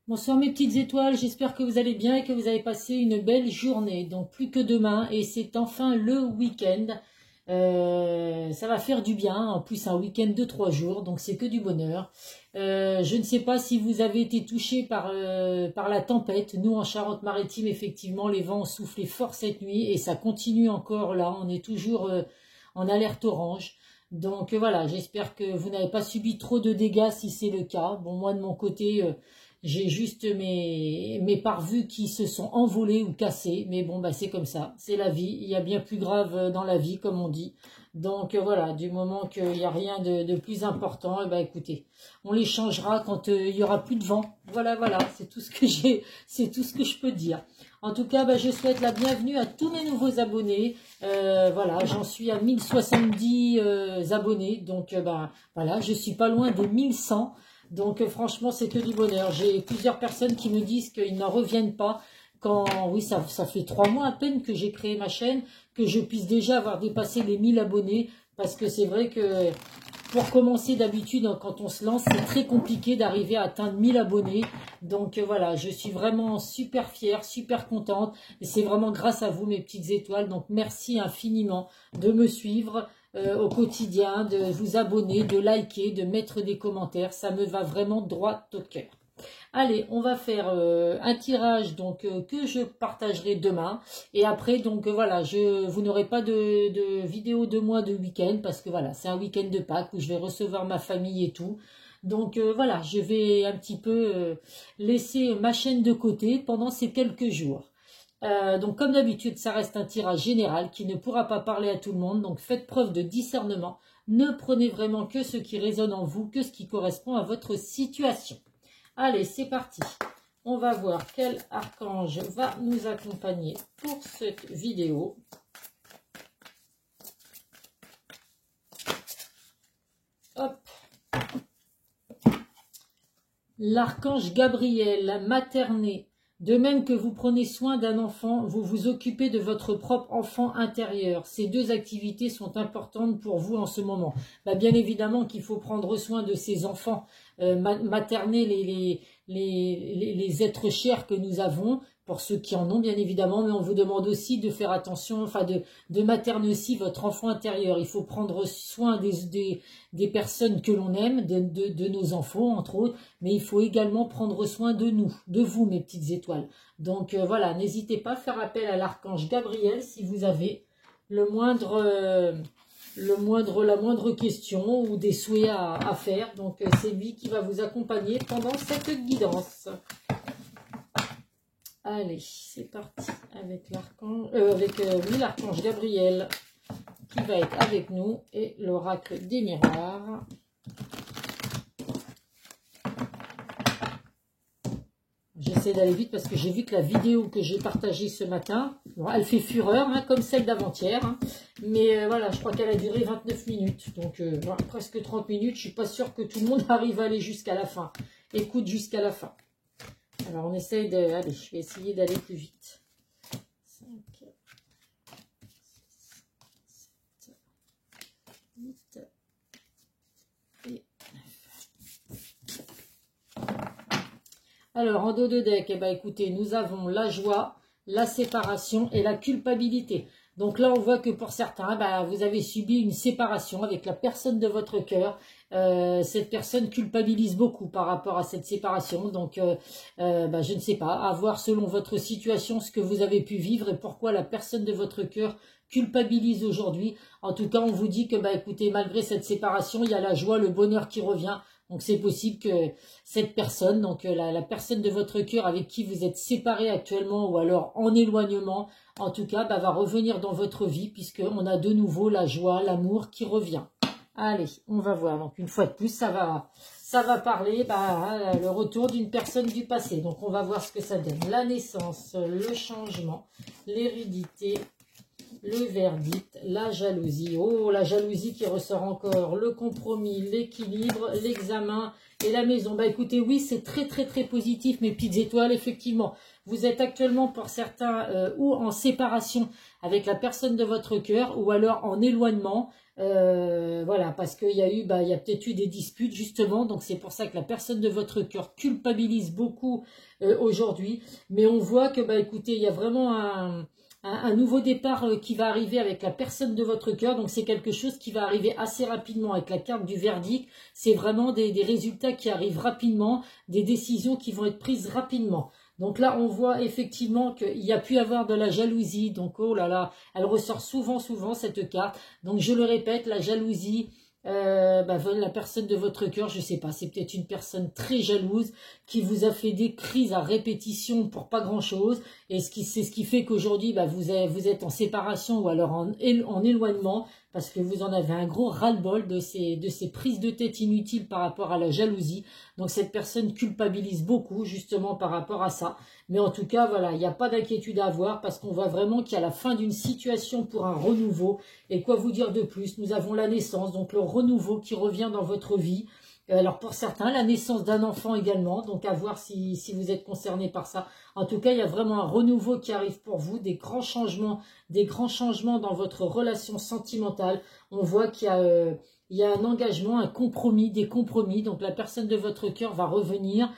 Bonsoir mes petites étoiles, j'espère que vous allez bien et que vous avez passé une belle journée. Donc plus que demain et c'est enfin le week-end. Ça va faire du bien, en plus un week-end de 3 jours, donc c'est que du bonheur. Je ne sais pas si vous avez été touchés par la tempête. Nous en Charente-Maritime, effectivement, les vents ont soufflé fort cette nuit et ça continue encore là. On est toujours en alerte orange. Donc voilà, j'espère que vous n'avez pas subi trop de dégâts si c'est le cas. Bon, moi de mon côté... j'ai juste mes pare-vues qui se sont envolés ou cassés, mais bon, bah, c'est comme ça, c'est la vie, il y a bien plus grave dans la vie, comme on dit. Donc voilà, du moment qu'il n'y a rien de plus important, eh ben, écoutez, on les changera quand il y aura plus de vent. Voilà, voilà, c'est tout ce que j'ai, c'est tout ce que je peux dire. En tout cas, bah, je souhaite la bienvenue à tous mes nouveaux abonnés. Voilà, j'en suis à 1070 abonnés, donc bah, voilà, je suis pas loin des 1100. Donc franchement, c'est que du bonheur. J'ai plusieurs personnes qui me disent qu'ils n'en reviennent pas quand, oui, ça fait 3 mois à peine que j'ai créé ma chaîne, que je puisse déjà avoir dépassé les 1000 abonnés, parce que c'est vrai que pour commencer d'habitude, quand on se lance, c'est très compliqué d'arriver à atteindre 1000 abonnés. Donc voilà, je suis vraiment super fière, super contente, et c'est vraiment grâce à vous, mes petites étoiles. Donc merci infiniment de me suivre au quotidien, de vous abonner, de liker, de mettre des commentaires. Ça me va vraiment droit au cœur. Allez, on va faire un tirage donc que je partagerai demain. Et après, donc voilà, vous n'aurez pas de vidéo de moi de week-end parce que voilà, c'est un week-end de Pâques où je vais recevoir ma famille et tout. Donc voilà, je vais un petit peu laisser ma chaîne de côté pendant ces quelques jours. Donc comme d'habitude, ça reste un tirage général qui ne pourra pas parler à tout le monde. Donc faites preuve de discernement. Ne prenez vraiment que ce qui résonne en vous, que ce qui correspond à votre situation. Allez, c'est parti. On va voir quel archange va nous accompagner pour cette vidéo. Hop. L'archange Gabriel, materné. De même que vous prenez soin d'un enfant, vous vous occupez de votre propre enfant intérieur. Ces deux activités sont importantes pour vous en ce moment. Bah, bien évidemment qu'il faut prendre soin de ses enfants, materner les êtres chers que nous avons, pour ceux qui en ont bien évidemment, mais on vous demande aussi de faire attention, enfin de materner aussi votre enfant intérieur. Il faut prendre soin des personnes que l'on aime, de nos enfants entre autres, mais il faut également prendre soin de nous, de vous mes petites étoiles. Donc voilà, n'hésitez pas à faire appel à l'archange Gabriel si vous avez la moindre question ou des souhaits à faire. Donc c'est lui qui va vous accompagner pendant cette guidance. Allez, c'est parti avec l'archange Gabriel qui va être avec nous et l'oracle des miroirs. J'essaie d'aller vite parce que j'ai vu que la vidéo que j'ai partagée ce matin, bon, elle fait fureur, hein, comme celle d'avant-hier. Hein, mais voilà, je crois qu'elle a duré 29 minutes. Donc voilà, presque 30 minutes. Je ne suis pas sûre que tout le monde arrive à aller jusqu'à la fin. Écoute jusqu'à la fin. Alors on essaye de... Allez, je vais essayer d'aller plus vite. 5, 6, 7, 8 et 9. Alors, en dos de deck, eh ben, écoutez, nous avons la joie, la séparation et la culpabilité. Donc là, on voit que pour certains, bah, vous avez subi une séparation avec la personne de votre cœur. Cette personne culpabilise beaucoup par rapport à cette séparation. Donc, bah, je ne sais pas, à voir selon votre situation ce que vous avez pu vivre et pourquoi la personne de votre cœur culpabilise aujourd'hui. En tout cas, on vous dit que, bah, écoutez, malgré cette séparation, il y a la joie, le bonheur qui revient. Donc c'est possible que cette personne, donc la personne de votre cœur avec qui vous êtes séparés actuellement ou alors en éloignement, en tout cas, bah, va revenir dans votre vie puisqu'on a de nouveau la joie, l'amour qui revient. Allez, on va voir. Donc une fois de plus, ça va parler le retour d'une personne du passé. Donc on va voir ce que ça donne. La naissance, le changement, l'hérédité, le verdict, la jalousie. Oh, la jalousie qui ressort encore. Le compromis, l'équilibre, l'examen et la maison. Bah écoutez, oui, c'est très très très positif, mes petites étoiles. Effectivement, vous êtes actuellement pour certains ou en séparation avec la personne de votre cœur ou alors en éloignement. Voilà, parce qu'il y a eu, il y a peut-être eu des disputes justement, donc c'est pour ça que la personne de votre cœur culpabilise beaucoup aujourd'hui. Mais on voit que, écoutez, il y a vraiment un nouveau départ qui va arriver avec la personne de votre cœur. Donc c'est quelque chose qui va arriver assez rapidement avec la carte du verdict. C'est vraiment des résultats qui arrivent rapidement, des décisions qui vont être prises rapidement. Donc là, on voit effectivement qu'il y a pu avoir de la jalousie. Donc, oh là là, elle ressort souvent cette carte. Donc, je le répète, la jalousie, la personne de votre cœur, je sais pas, c'est peut-être une personne très jalouse qui vous a fait des crises à répétition pour pas grand-chose. Et c'est ce qui fait qu'aujourd'hui, vous êtes en séparation ou alors en éloignement parce que vous en avez un gros ras-le-bol de ces prises de tête inutiles par rapport à la jalousie. Donc cette personne culpabilise beaucoup justement par rapport à ça. Mais en tout cas, voilà, il n'y a pas d'inquiétude à avoir parce qu'on voit vraiment qu'il y a la fin d'une situation pour un renouveau. Et quoi vous dire de plus? Nous avons la naissance, donc le renouveau qui revient dans votre vie. Alors pour certains, la naissance d'un enfant également, donc à voir si vous êtes concerné par ça. En tout cas, il y a vraiment un renouveau qui arrive pour vous, des grands changements dans votre relation sentimentale. On voit qu'il y a un engagement, un compromis, des compromis. Donc la personne de votre cœur va revenir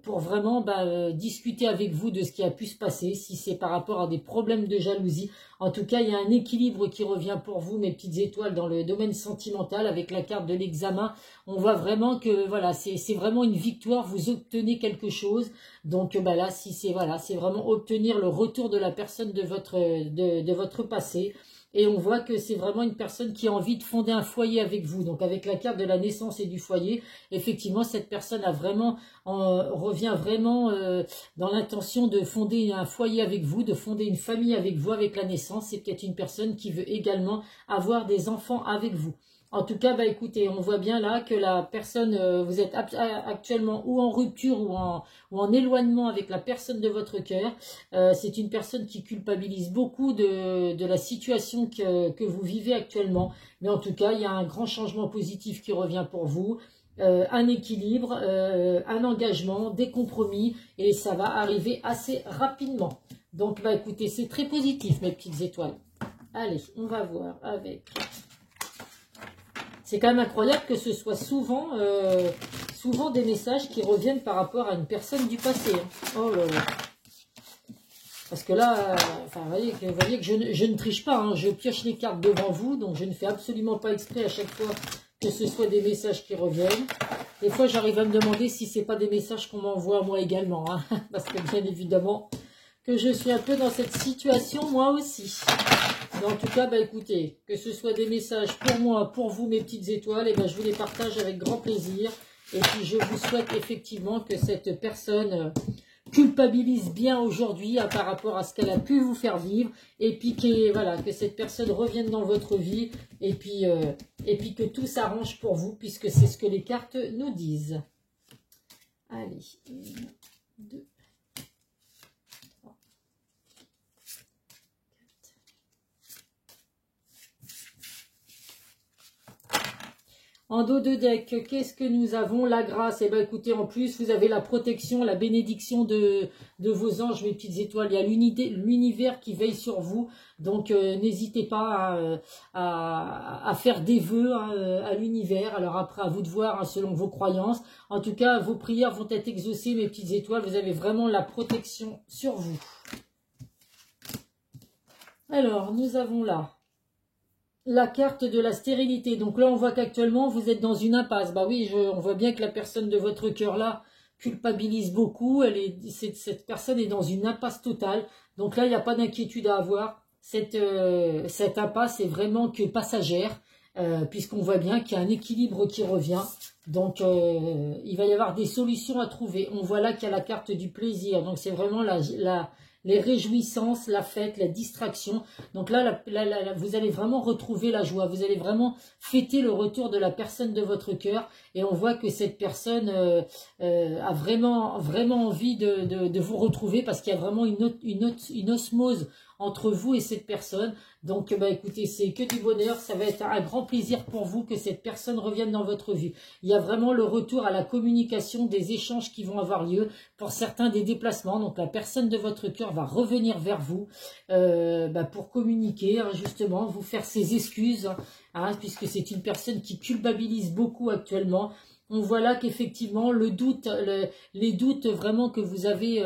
pour vraiment discuter avec vous de ce qui a pu se passer, si c'est par rapport à des problèmes de jalousie. En tout cas, il y a un équilibre qui revient pour vous, mes petites étoiles, dans le domaine sentimental, avec la carte de l'examen. On voit vraiment que voilà, c'est vraiment une victoire, vous obtenez quelque chose. Donc là, c'est vraiment obtenir le retour de la personne de votre passé. Et on voit que c'est vraiment une personne qui a envie de fonder un foyer avec vous. Donc avec la carte de la naissance et du foyer, effectivement, cette personne revient vraiment dans l'intention de fonder un foyer avec vous, de fonder une famille avec vous avec la naissance. C'est peut-être une personne qui veut également avoir des enfants avec vous. En tout cas, écoutez, on voit bien là que la personne, vous êtes actuellement ou en rupture ou en éloignement avec la personne de votre cœur. C'est une personne qui culpabilise beaucoup de la situation que vous vivez actuellement. Mais en tout cas, il y a un grand changement positif qui revient pour vous. Un équilibre, un engagement, des compromis. Et ça va arriver assez rapidement. Donc, écoutez, c'est très positif, mes petites étoiles. Allez, on va voir avec... C'est quand même incroyable que ce soit souvent des messages qui reviennent par rapport à une personne du passé. Oh là là. Parce que là, vous voyez que je ne triche pas, hein. Je pioche les cartes devant vous, donc je ne fais absolument pas exprès à chaque fois que ce soit des messages qui reviennent. Des fois, j'arrive à me demander si ce n'est pas des messages qu'on m'envoie moi également, hein. Parce que bien évidemment que je suis un peu dans cette situation moi aussi. Mais en tout cas, écoutez, que ce soit des messages pour moi, pour vous, mes petites étoiles, et je vous les partage avec grand plaisir. Et puis, je vous souhaite effectivement que cette personne culpabilise bien aujourd'hui par rapport à ce qu'elle a pu vous faire vivre. Et puis, que cette personne revienne dans votre vie. Et puis que tout s'arrange pour vous, puisque c'est ce que les cartes nous disent. Allez, 1, 2. En dos de deck, qu'est-ce que nous avons? La grâce. Eh bien, écoutez, en plus, vous avez la protection, la bénédiction de vos anges, mes petites étoiles. Il y a l'univers qui veille sur vous. Donc, n'hésitez pas à faire des vœux à l'univers. Alors après, à vous de voir, hein, selon vos croyances. En tout cas, vos prières vont être exaucées, mes petites étoiles. Vous avez vraiment la protection sur vous. Alors, nous avons là la carte de la stérilité. Donc là, on voit qu'actuellement, vous êtes dans une impasse. Oui, on voit bien que la personne de votre cœur là culpabilise beaucoup. Cette personne est dans une impasse totale. Donc là, il n'y a pas d'inquiétude à avoir. Cette impasse est vraiment que passagère, puisqu'on voit bien qu'il y a un équilibre qui revient. Donc, il va y avoir des solutions à trouver. On voit là qu'il y a la carte du plaisir. Donc, c'est vraiment les réjouissances, la fête, la distraction. Donc là, vous allez vraiment retrouver la joie. Vous allez vraiment fêter le retour de la personne de votre cœur. Et on voit que cette personne a vraiment envie de vous retrouver parce qu'il y a vraiment une osmose entre vous et cette personne. Donc, écoutez, c'est que du bonheur. Ça va être un grand plaisir pour vous que cette personne revienne dans votre vie. Il y a vraiment le retour à la communication, des échanges qui vont avoir lieu. Pour certains, des déplacements. Donc, la personne de votre cœur va revenir vers vous pour communiquer, hein, justement, vous faire ses excuses, hein, puisque c'est une personne qui culpabilise beaucoup actuellement. On voit là qu'effectivement le doute, les doutes vraiment que vous avez,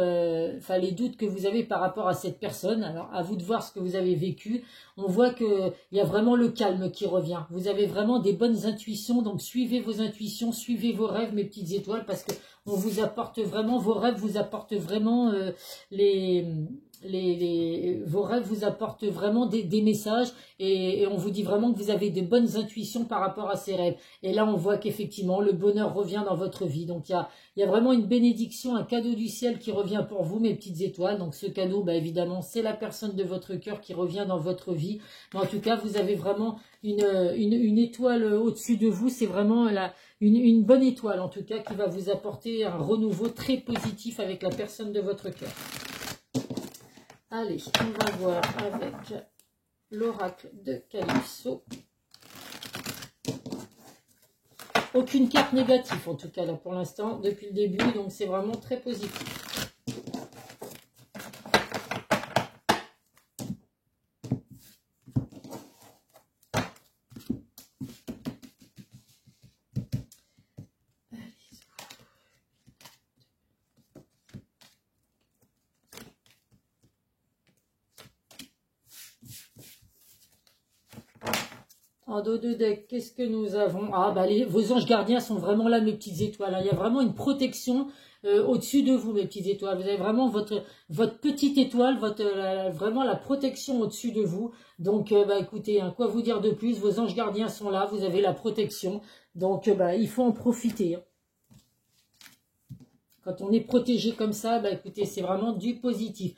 les doutes que vous avez par rapport à cette personne. Alors à vous de voir ce que vous avez vécu. On voit que il y a vraiment le calme qui revient. Vous avez vraiment des bonnes intuitions, donc suivez vos intuitions, suivez vos rêves, mes petites étoiles, parce que on vous apporte vraiment, vos rêves vous apportent vraiment vos rêves vous apportent vraiment des messages et on vous dit vraiment que vous avez de bonnes intuitions par rapport à ces rêves. Et là, on voit qu'effectivement, le bonheur revient dans votre vie. Donc, il y a vraiment une bénédiction, un cadeau du ciel qui revient pour vous, mes petites étoiles. Donc, ce cadeau, évidemment, c'est la personne de votre cœur qui revient dans votre vie. Mais en tout cas, vous avez vraiment une étoile au-dessus de vous. C'est vraiment une bonne étoile, en tout cas, qui va vous apporter un renouveau très positif avec la personne de votre cœur. Allez, on va voir avec l'oracle de Calypso. Aucune carte négative, en tout cas, là, pour l'instant, depuis le début. Donc, c'est vraiment très positif. En dos de deck, qu'est-ce que nous avons? Ah, vos anges gardiens sont vraiment là, mes petites étoiles. Hein. Il y a vraiment une protection au-dessus de vous, mes petites étoiles. Vous avez vraiment votre petite étoile, vraiment la protection au-dessus de vous. Donc, écoutez, hein, quoi vous dire de plus? Vos anges gardiens sont là, vous avez la protection. Donc, il faut en profiter. Hein. Quand on est protégé comme ça, écoutez, c'est vraiment du positif.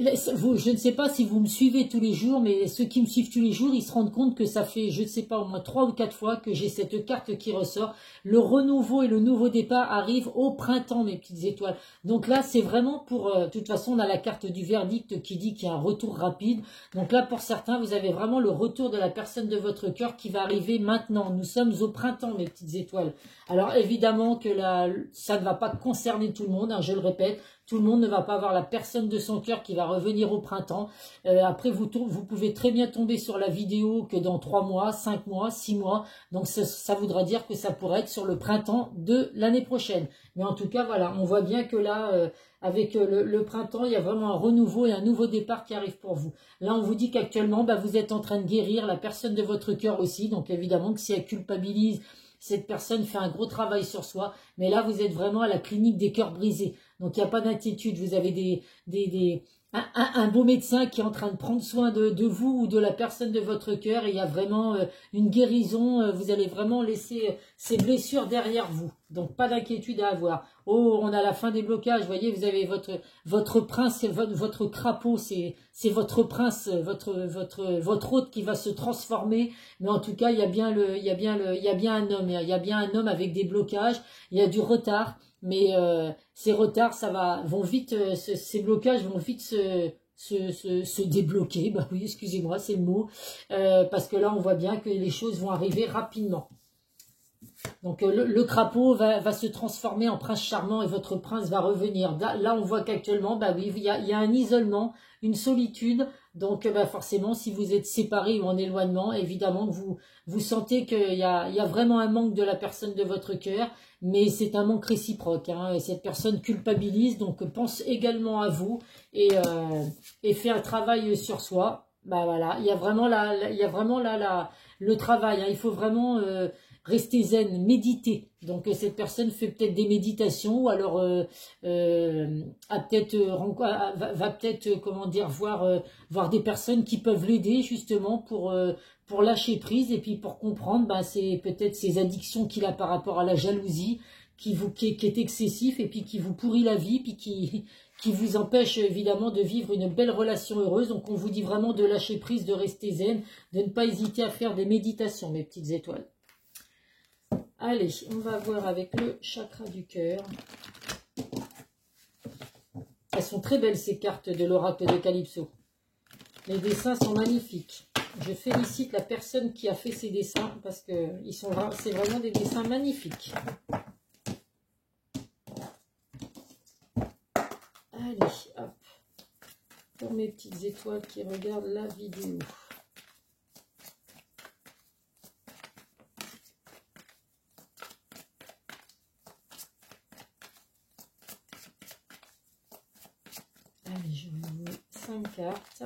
Je ne sais pas si vous me suivez tous les jours, mais ceux qui me suivent tous les jours, ils se rendent compte que ça fait, je ne sais pas, au moins 3 ou 4 fois que j'ai cette carte qui ressort. Le renouveau et le nouveau départ arrivent au printemps, mes petites étoiles. Donc là, c'est vraiment pour... de toute façon, on a la carte du verdict qui dit qu'il y a un retour rapide. Donc là, pour certains, vous avez vraiment le retour de la personne de votre cœur qui va arriver maintenant. Nous sommes au printemps, mes petites étoiles. Alors évidemment que ça ne va pas concerner tout le monde, hein, je le répète. Tout le monde ne va pas avoir la personne de son cœur qui va revenir au printemps. Après, vous pouvez très bien tomber sur la vidéo que dans 3 mois, 5 mois, 6 mois. Donc, ça voudra dire que ça pourrait être sur le printemps de l'année prochaine. Mais en tout cas, voilà, on voit bien que là, avec le printemps, il y a vraiment un renouveau et un nouveau départ qui arrive pour vous. Là, on vous dit qu'actuellement, vous êtes en train de guérir la personne de votre cœur aussi. Donc, évidemment que si elle culpabilise, cette personne fait un gros travail sur soi. Mais là, vous êtes vraiment à la clinique des cœurs brisés. Donc, il n'y a pas d'inquiétude. Vous avez un beau médecin qui est en train de prendre soin de vous ou de la personne de votre cœur. Et il y a vraiment une guérison. Vous allez vraiment laisser ces blessures derrière vous. Donc, pas d'inquiétude à avoir. Oh, on a la fin des blocages. Vous voyez, vous avez votre prince, votre crapaud. C'est votre prince, votre hôte qui va se transformer. Mais en tout cas, il y a bien un homme. Il y a bien un homme avec des blocages. Il y a du retard. Mais ces retards, vont vite, ces blocages vont vite se débloquer. Oui, excusez-moi, c'est le mot. Parce que là, on voit bien que les choses vont arriver rapidement. Donc le crapaud va se transformer en prince charmant et votre prince va revenir. Là, on voit qu'actuellement, oui, il y a un isolement, une solitude. Donc forcément, si vous êtes séparés ou en éloignement, évidemment, vous sentez qu'il y a vraiment un manque de la personne de votre cœur. Mais c'est un manque réciproque. Hein. Cette personne culpabilise, donc pense également à vous et fait un travail sur soi. Voilà, il y a vraiment le travail. Hein. Il faut vraiment rester zen, méditer. Donc cette personne fait peut-être des méditations ou alors va peut-être comment dire voir des personnes qui peuvent l'aider justement pour lâcher prise et puis pour comprendre c'est peut-être ces addictions qu'il a par rapport à la jalousie qui est excessif et puis qui vous pourrit la vie puis qui vous empêche évidemment de vivre une belle relation heureuse. Donc on vous dit vraiment de lâcher prise, de rester zen, de ne pas hésiter à faire des méditations, mes petites étoiles. Allez, on va voir avec le chakra du cœur. Elles sont très belles ces cartes de l'oracle de Calypso. Les dessins sont magnifiques. Je félicite la personne qui a fait ces dessins parce que c'est vraiment des dessins magnifiques. Allez, hop. pour mes petites étoiles qui regardent la vidéo. Allez, je vais jouer 5 cartes.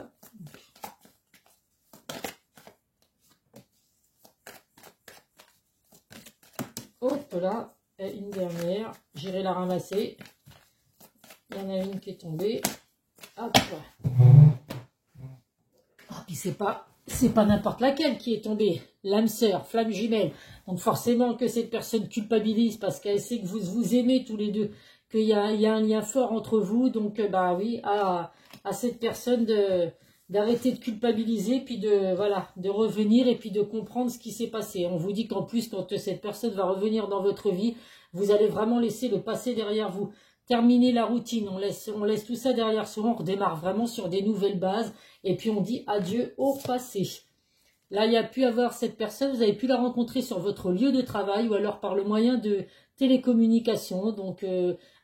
Hop là, et une dernière. J'irai la ramasser. Il y en a une qui est tombée. Hop. Ah, puis c'est pas n'importe laquelle qui est tombée. L'âme sœur, flamme jumelle. Donc forcément que cette personne culpabilise parce qu'elle sait que vous vous aimez tous les deux, qu'il y a un lien fort entre vous. Donc bah oui, à cette personne d'arrêter de culpabiliser, puis de revenir et puis de comprendre ce qui s'est passé. On vous dit qu'en plus, quand cette personne va revenir dans votre vie, vous allez vraiment laisser le passé derrière vous. Terminer la routine, on laisse tout ça derrière soi, on redémarre vraiment sur des nouvelles bases et puis on dit adieu au passé. Là, il y a pu avoir cette personne, vous avez pu la rencontrer sur votre lieu de travail ou alors par le moyen de télécommunication, donc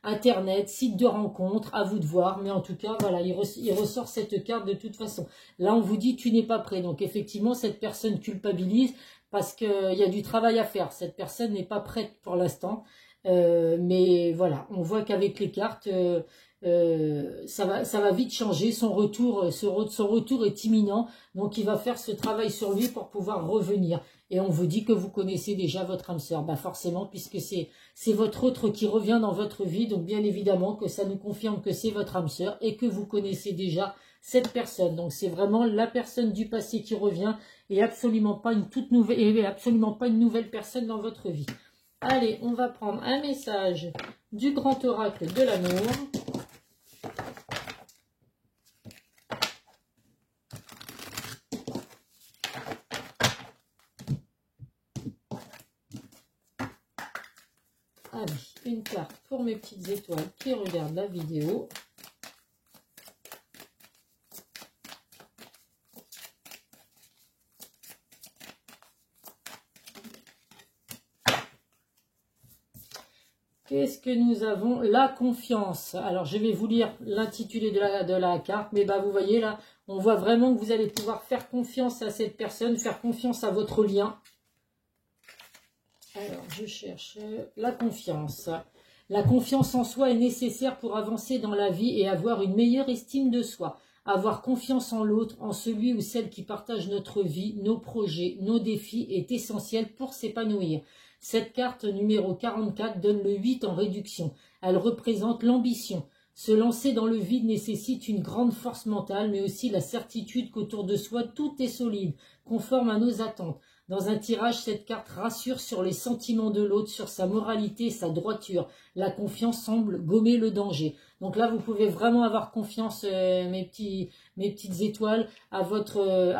Internet, site de rencontre, à vous de voir. Mais en tout cas, voilà, il ressort cette carte de toute façon. Là, on vous dit tu n'es pas prêt. Donc effectivement, cette personne culpabilise parce qu'il y a du travail à faire. Cette personne n'est pas prête pour l'instant. Mais voilà, on voit qu'avec les cartes, ça va vite changer. Son retour est imminent, donc il va faire ce travail sur lui pour pouvoir revenir. Et on vous dit que vous connaissez déjà votre âme sœur, bah forcément, puisque c'est votre autre qui revient dans votre vie, donc bien évidemment que ça nous confirme que c'est votre âme sœur et que vous connaissez déjà cette personne. Donc c'est vraiment la personne du passé qui revient et absolument pas une toute nouvelle, et absolument pas une nouvelle personne dans votre vie. Allez, on va prendre un message du grand oracle de l'amour. Allez, une carte pour mes petites étoiles qui regardent la vidéo. Qu'est-ce que nous avons? La confiance. Alors, je vais vous lire l'intitulé de la carte. Mais bah, vous voyez là, on voit vraiment que vous allez pouvoir faire confiance à cette personne, faire confiance à votre lien. Alors, je cherche la confiance. La confiance en soi est nécessaire pour avancer dans la vie et avoir une meilleure estime de soi. Avoir confiance en l'autre, en celui ou celle qui partage notre vie, nos projets, nos défis est essentiel pour s'épanouir. Cette carte numéro 44 donne le 8 en réduction. Elle représente l'ambition. Se lancer dans le vide nécessite une grande force mentale, mais aussi la certitude qu'autour de soi, tout est solide, conforme à nos attentes. Dans un tirage, cette carte rassure sur les sentiments de l'autre, sur sa moralité, sa droiture. La confiance semble gommer le danger. Donc là, vous pouvez vraiment avoir confiance, mes petites étoiles, à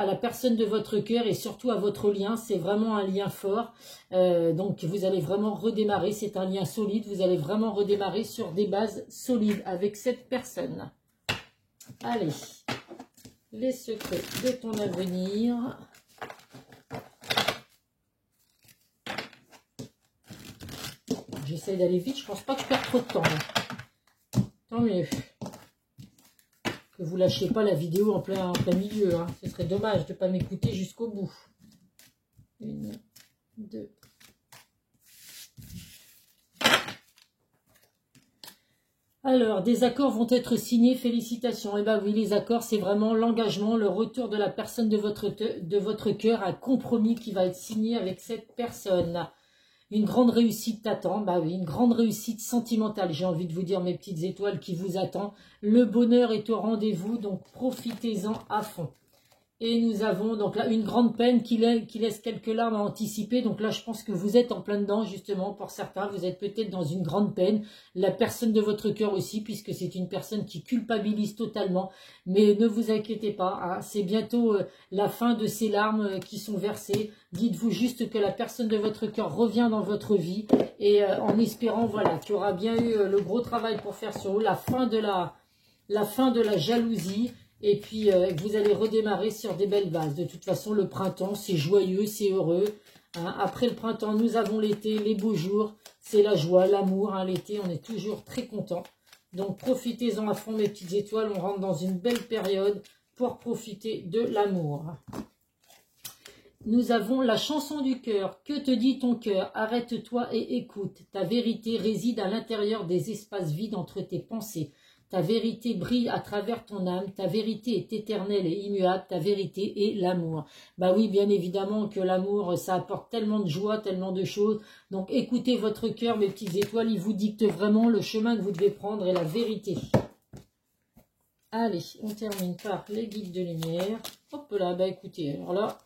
la personne de votre cœur et surtout à votre lien. C'est vraiment un lien fort. Donc vous allez vraiment redémarrer. C'est un lien solide. Vous allez vraiment redémarrer sur des bases solides avec cette personne. Allez, les secrets de ton avenir. J'essaie d'aller vite, je pense pas que je perds trop de temps. Tant mieux. Que vous lâchiez pas la vidéo en plein milieu. Hein. Ce serait dommage de ne pas m'écouter jusqu'au bout. 1, 2. Alors, des accords vont être signés, félicitations. Eh bien oui, les accords, c'est vraiment l'engagement, le retour de la personne de votre cœur, un compromis qui va être signé avec cette personne. Une grande réussite t'attend, bah oui, une grande réussite sentimentale, j'ai envie de vous dire, mes petites étoiles, qui vous attend. Le bonheur est au rendez-vous, donc profitez-en à fond. Et nous avons donc là une grande peine qui laisse quelques larmes à anticiper. Donc là, je pense que vous êtes en plein dedans, justement, pour certains. Vous êtes peut-être dans une grande peine. La personne de votre cœur aussi, puisque c'est une personne qui culpabilise totalement. Mais ne vous inquiétez pas, hein, c'est bientôt la fin de ces larmes qui sont versées. Dites-vous juste que la personne de votre cœur revient dans votre vie. Et en espérant, voilà, qu'il y aura bien eu le gros travail pour faire sur vous, la fin de la jalousie. Et puis, vous allez redémarrer sur des belles bases. De toute façon, le printemps, c'est joyeux, c'est heureux. Hein. Après le printemps, nous avons l'été, les beaux jours. C'est la joie, l'amour. Hein. L'été, on est toujours très content. Donc, profitez-en à fond, mes petites étoiles. On rentre dans une belle période pour profiter de l'amour. Nous avons la chanson du cœur. Que te dit ton cœur? Arrête-toi et écoute. Ta vérité réside à l'intérieur des espaces vides entre tes pensées. Ta vérité brille à travers ton âme. Ta vérité est éternelle et immuable. Ta vérité est l'amour. Bah oui, bien évidemment que l'amour, ça apporte tellement de joie, tellement de choses. Donc écoutez votre cœur, mes petites étoiles. Il vous dicte vraiment le chemin que vous devez prendre et la vérité. Allez, on termine par les guides de lumière. Hop là, bah écoutez, alors là...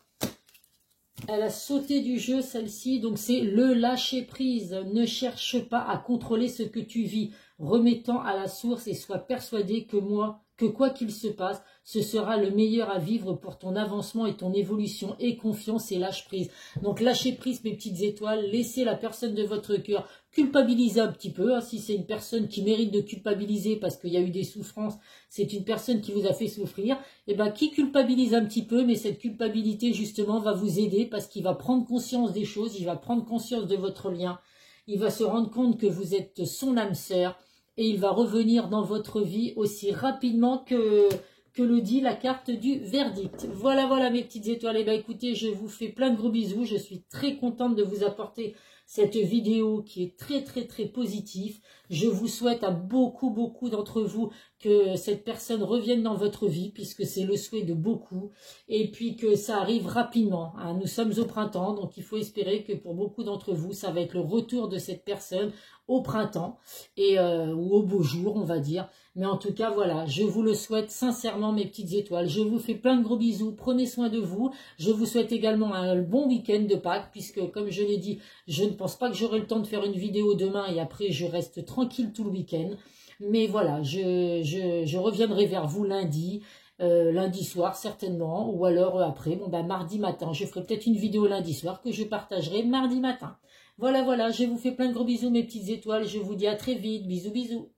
Elle a sauté du jeu, celle-ci. Donc, c'est le lâcher-prise. Ne cherche pas à contrôler ce que tu vis. Remettant à la source et sois persuadé que quoi qu'il se passe, ce sera le meilleur à vivre pour ton avancement et ton évolution. Et confiance et lâche-prise. Donc, lâcher-prise, mes petites étoiles. Laissez la personne de votre cœur culpabiliser un petit peu. Hein, si c'est une personne qui mérite de culpabiliser parce qu'il y a eu des souffrances, c'est une personne qui vous a fait souffrir. Et bien, qui culpabilise un petit peu, mais cette culpabilité, justement, va vous aider parce qu'il va prendre conscience des choses, il va prendre conscience de votre lien, il va se rendre compte que vous êtes son âme sœur et il va revenir dans votre vie aussi rapidement que le dit la carte du verdict. Voilà, voilà mes petites étoiles. Et bien, écoutez, je vous fais plein de gros bisous. Je suis très contente de vous apporter cette vidéo qui est très, très, très positive. Je vous souhaite à beaucoup, beaucoup d'entre vous que cette personne revienne dans votre vie, puisque c'est le souhait de beaucoup, et puis que ça arrive rapidement. Hein. Nous sommes au printemps, donc il faut espérer que pour beaucoup d'entre vous, ça va être le retour de cette personne au printemps, et ou au beau jour, on va dire. Mais en tout cas, voilà, je vous le souhaite sincèrement, mes petites étoiles. Je vous fais plein de gros bisous, prenez soin de vous. Je vous souhaite également un bon week-end de Pâques, puisque, comme je l'ai dit, je ne pense pas que j'aurai le temps de faire une vidéo demain, et après, je reste tranquille tout le week-end. Mais voilà, je reviendrai vers vous lundi, lundi soir certainement, ou alors après, bon ben mardi matin. Je ferai peut-être une vidéo lundi soir que je partagerai mardi matin. Voilà, voilà, je vous fais plein de gros bisous, mes petites étoiles. Je vous dis à très vite. Bisous, bisous.